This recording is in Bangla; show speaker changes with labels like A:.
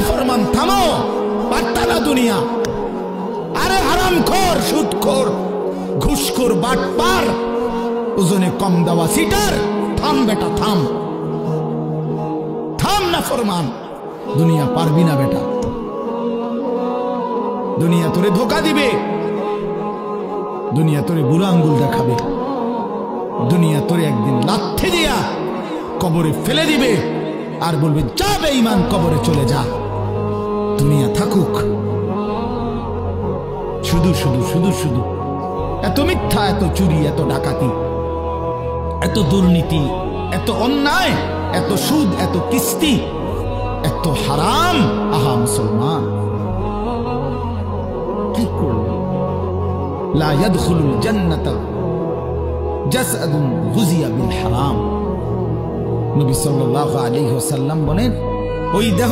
A: নাফরমান থামো, পারতা না দুনিয়া। আরে হারামখোর, সুদখোর, ঘুষখোর, বাটপার, ওজনে কম দেওয়া সিটার, থাম বেটা থাম, থাম নাফরমান। দুনিয়া পারবি না বেটা, দুনিয়া তোরে ধোকা দিবে, দুনিয়া তোরে বুড়ো আঙ্গুল দেখাবে, দুনিয়া তোরে একদিন লাথি দিয়া কবরে ফেলে দিবে আর বলবে যা বেঈমান কবরে চলে যা। দুনিয়া থাকুক, শুধু শুধু শুধু শুধু এত মিথ্যা, এত চুরি, এত ডাকাতি, এত দুর্নীতি, এত অন্যায়, এত সুদ, এত কিস্তি, এত হারাম। আহা মুসলমান, কি করবে? লা ইয়াদখুলুল জান্নাতা জাসাদুন গুযিয়া বিল হারাম। নবী সাল্লাল্লাহু আলাইহি ওয়াসাল্লাম বলেন, ওই দেহ